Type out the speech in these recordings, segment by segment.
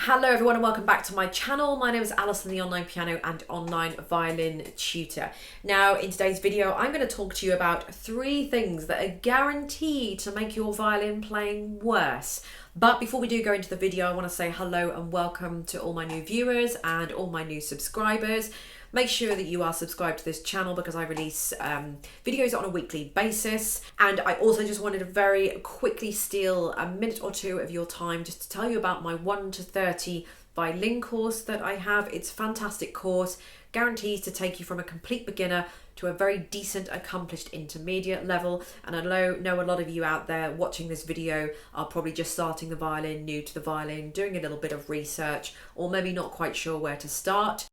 Hello everyone and welcome back to my channel. My name is Alison, the online piano and online violin tutor. Now in today's video I'm going to talk to you about 3 things that are guaranteed to make your violin playing worse. But before we do go into the video, I want to say hello and welcome to all my new viewers and all my new subscribers. Make sure that you are subscribed to this channel because I release videos on a weekly basis. And I also just wanted to very quickly steal a minute or two of your time just to tell you about my 1 to 30 violin course that I have. It's a fantastic course, guarantees to take you from a complete beginner to a very decent, accomplished intermediate level. And I know a lot of you out there watching this video are probably just starting the violin, new to the violin, doing a little bit of research, or maybe not quite sure where to start.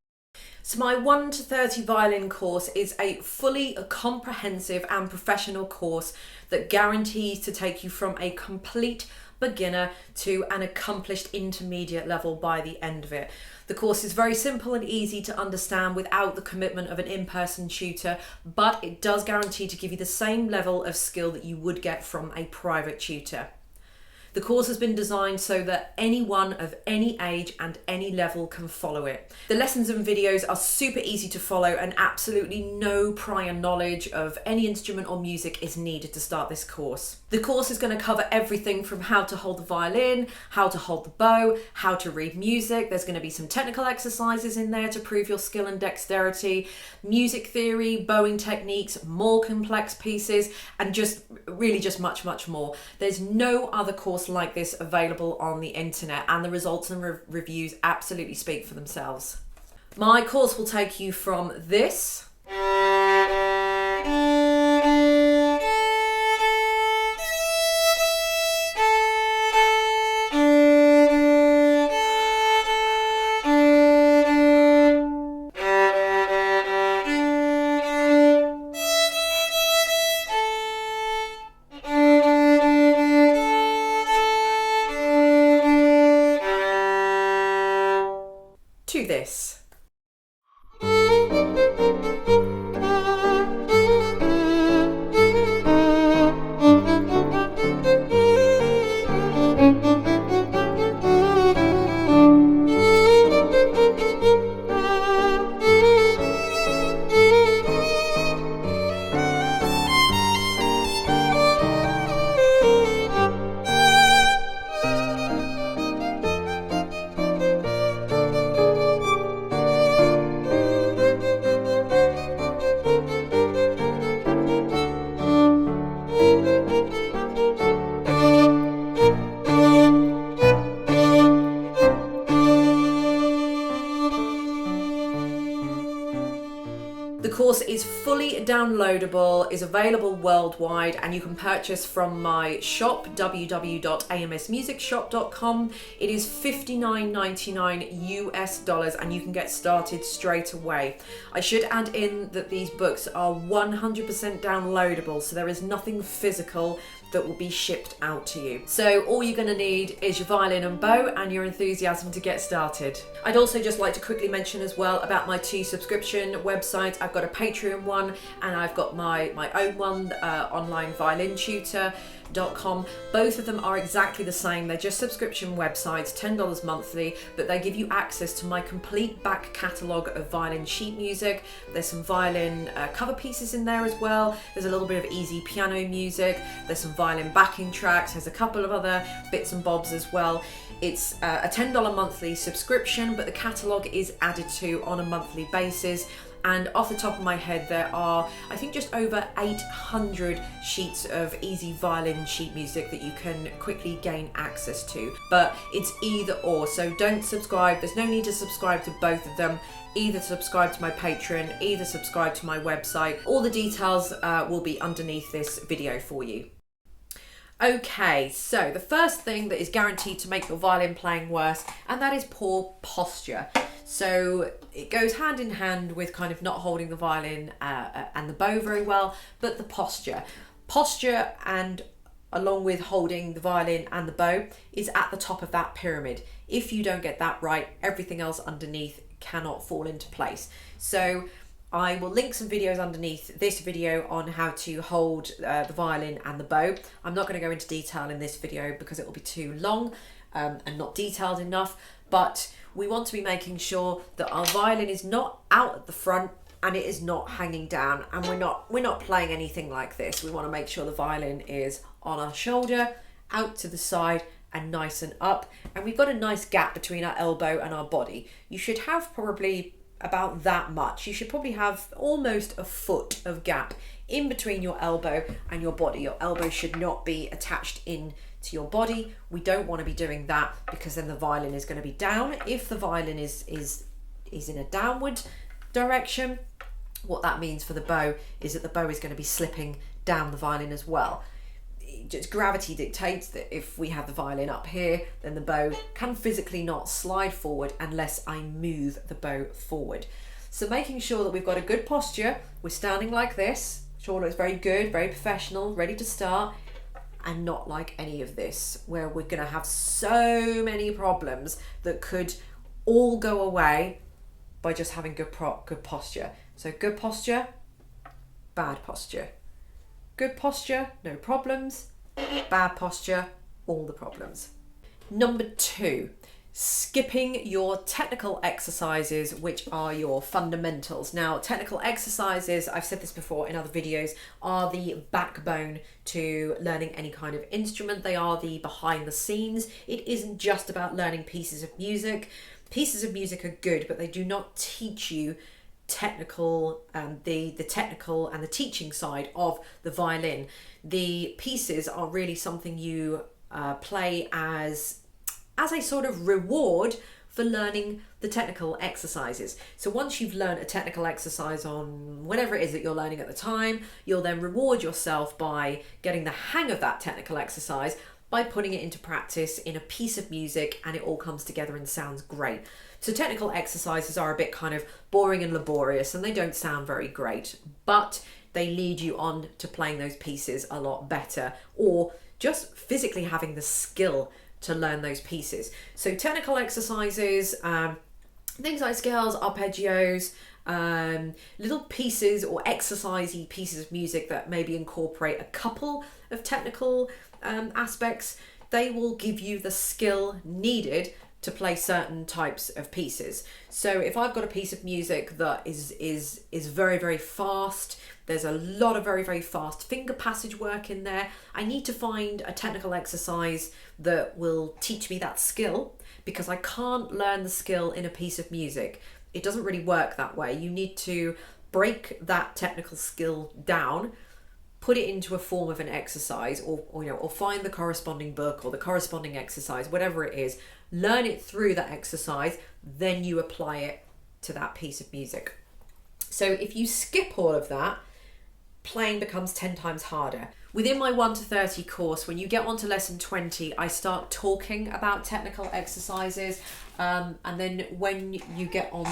So my 1 to 30 violin course is a fully comprehensive and professional course that guarantees to take you from a complete beginner to an accomplished intermediate level by the end of it. The course is very simple and easy to understand without the commitment of an in-person tutor, but it does guarantee to give you the same level of skill that you would get from a private tutor. The course has been designed so that anyone of any age and any level can follow it. The lessons and videos are super easy to follow and absolutely no prior knowledge of any instrument or music is needed to start this course. The course is going to cover everything from how to hold the violin, how to hold the bow, how to read music. There's going to be some technical exercises in there to prove your skill and dexterity, music theory, bowing techniques, more complex pieces, and just much more. There's no other course like this available on the internet, and the results and reviews absolutely speak for themselves. My course will take you from this to this. The course is fully downloadable, is available worldwide, and you can purchase from my shop, www.amsmusicshop.com. It is $59.99 US, and you can get started straight away. I should add in that these books are 100% downloadable, so there is nothing physical that will be shipped out to you. So all you're going to need is your violin and bow and your enthusiasm to get started. I'd also just like to quickly mention as well about my 2 subscription websites. I've got a Patreon one and I've got my own one, onlineviolin.tutor.com. Both of them are exactly the same. They're just subscription websites, $10 monthly, but they give you access to my complete back catalogue of violin sheet music. There's some violin cover pieces in there as well. There's a little bit of easy piano music. There's some violin backing tracks. There's a couple of other bits and bobs as well. It's a $10 monthly subscription, but the catalogue is added to on a monthly basis. And off the top of my head, there are, I think, just over 800 sheets of easy violin sheet music that you can quickly gain access to. But it's either or, so don't subscribe. There's no need to subscribe to both of them. Either subscribe to my Patreon, either subscribe to my website. All the details will be underneath this video for you. Okay, so the first thing that is guaranteed to make your violin playing worse, and that is poor posture. So it goes hand in hand with kind of not holding the violin and the bow very well, but the posture. Posture, and along with holding the violin and the bow, is at the top of that pyramid. If you don't get that right, everything else underneath cannot fall into place. So I will link some videos underneath this video on how to hold the violin and the bow. I'm not going to go into detail in this video because it will be too long. and not detailed enough, but we want to be making sure that our violin is not out at the front and it is not hanging down, and we're not playing anything like this. We want to make sure the violin is on our shoulder, out to the side, and nice and up, and we've got a nice gap between our elbow and our body. You should have probably about that much. You should probably have almost a foot of gap in between your elbow and your body. Your elbow should not be attached in to your body. We don't want to be doing that, because then the violin is going to be down. If the violin is in a downward direction, what that means for the bow is that the bow is going to be slipping down the violin as well. Just gravity dictates that if we have the violin up here, then the bow can physically not slide forward unless I move the bow forward. So making sure that we've got a good posture, we're standing like this, sure looks very good, very professional, ready to start, and not like any of this, where we're going to have so many problems that could all go away by just having good posture. So good posture, bad posture. Good posture, no problems. Bad posture, all the problems. Number 2, skipping your technical exercises, which are your fundamentals. Now, technical exercises, I've said this before in other videos, are the backbone to learning any kind of instrument. They are the behind the scenes. It isn't just about learning pieces of music. Pieces of music are good, but they do not teach you technical the technical and the teaching side of the violin. The pieces are really something you play as a sort of reward for learning the technical exercises. So once you've learned a technical exercise on whatever it is that you're learning at the time, you'll then reward yourself by getting the hang of that technical exercise, by putting it into practice in a piece of music, and it all comes together and sounds great. So technical exercises are a bit kind of boring and laborious, and they don't sound very great, but they lead you on to playing those pieces a lot better, or just physically having the skill to learn those pieces. So technical exercises, things like scales, arpeggios, little pieces or exercisey pieces of music that maybe incorporate a couple of technical aspects, they will give you the skill needed to play certain types of pieces. So if I've got a piece of music that is very, very fast, there's a lot of very, very fast finger passage work in there, I need to find a technical exercise that will teach me that skill, because I can't learn the skill in a piece of music. It doesn't really work that way. You need to break that technical skill down, put it into a form of an exercise, or find the corresponding book or the corresponding exercise, whatever it is, learn it through that exercise, then you apply it to that piece of music. So if you skip all of that, playing becomes 10 times harder. Within my 1 to 30 course, when you get onto lesson 20, I start talking about technical exercises, and then when we get on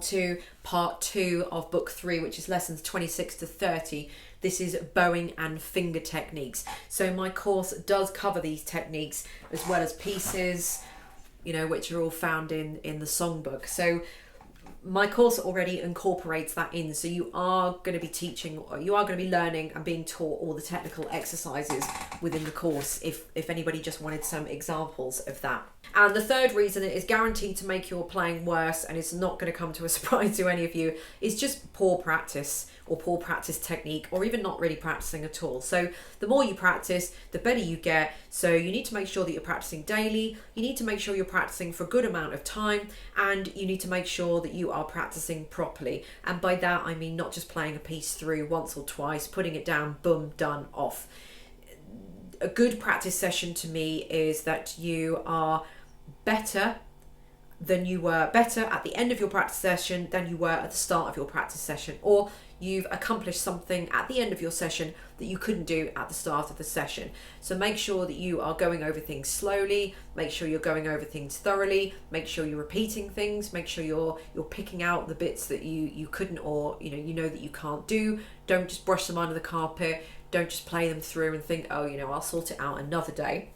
to part 2 of book 3, which is lessons 26 to 30, this is bowing and finger techniques. So my course does cover these techniques as well as pieces, which are all found in the songbook. So my course already incorporates that in. So you are going to be learning and being taught all the technical exercises within the course, if anybody just wanted some examples of that. And the third reason it is guaranteed to make your playing worse, and it's not going to come to a surprise to any of you, is just poor practice, or poor practice technique, or even not really practicing at all. So the more you practice, the better you get. So you need to make sure that you're practicing daily, you need to make sure you're practicing for a good amount of time, and you need to make sure that you are practicing properly. And by that I mean not just playing a piece through once or twice, putting it down, boom, done, off. A good practice session to me is that you are better at the end of your practice session than you were at the start of your practice session, or you've accomplished something at the end of your session that you couldn't do at the start of the session. So make sure that you are going over things slowly, make sure you're going over things thoroughly, make sure you're repeating things, make sure you're picking out the bits that you couldn't, or that you can't do. Don't just brush them under the carpet, don't just play them through and think, I'll sort it out another day.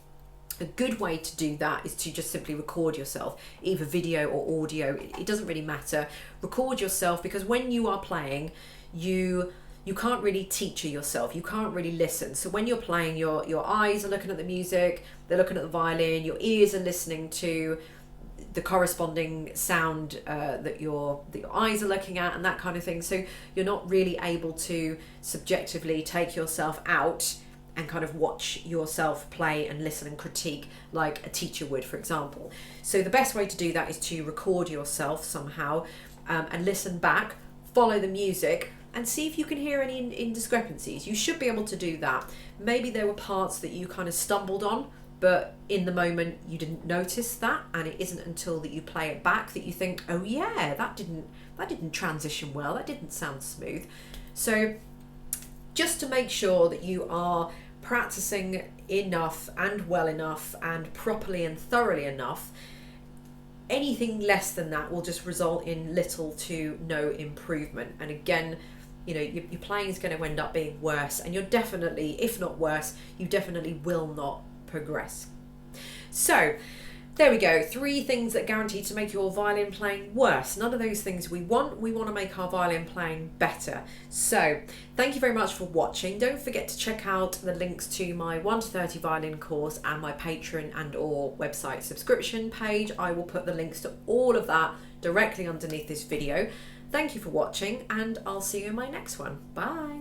A good way to do that is to just simply record yourself, either video or audio. It doesn't really matter. Record yourself, because when you are playing, you you can't really teacher yourself, you can't really listen. So when you're playing, your eyes are looking at the music, they're looking at the violin, your ears are listening to the corresponding sound that your eyes are looking at, and that kind of thing. So you're not really able to subjectively take yourself out and kind of watch yourself play and listen and critique like a teacher would, for example. So the best way to do that is to record yourself somehow, and listen back, follow the music, and see if you can hear any indiscrepancies. You should be able to do that. Maybe there were parts that you kind of stumbled on, but in the moment you didn't notice that, and it isn't until that you play it back that you think, oh yeah, that didn't transition well, that didn't sound smooth. So just to make sure that you are practicing enough and well enough and properly and thoroughly enough, anything less than that will just result in little to no improvement. And again, you know, your playing is going to end up being worse, and you're definitely, if not worse, you definitely will not progress. So there we go, 3 things that guarantee to make your violin playing worse. None of those things we want. We want to make our violin playing better. So thank you very much for watching. Don't forget to check out the links to my 1 to 30 violin course and my Patreon and or website subscription page. I will put the links to all of that directly underneath this video. Thank you for watching, and I'll see you in my next one. Bye.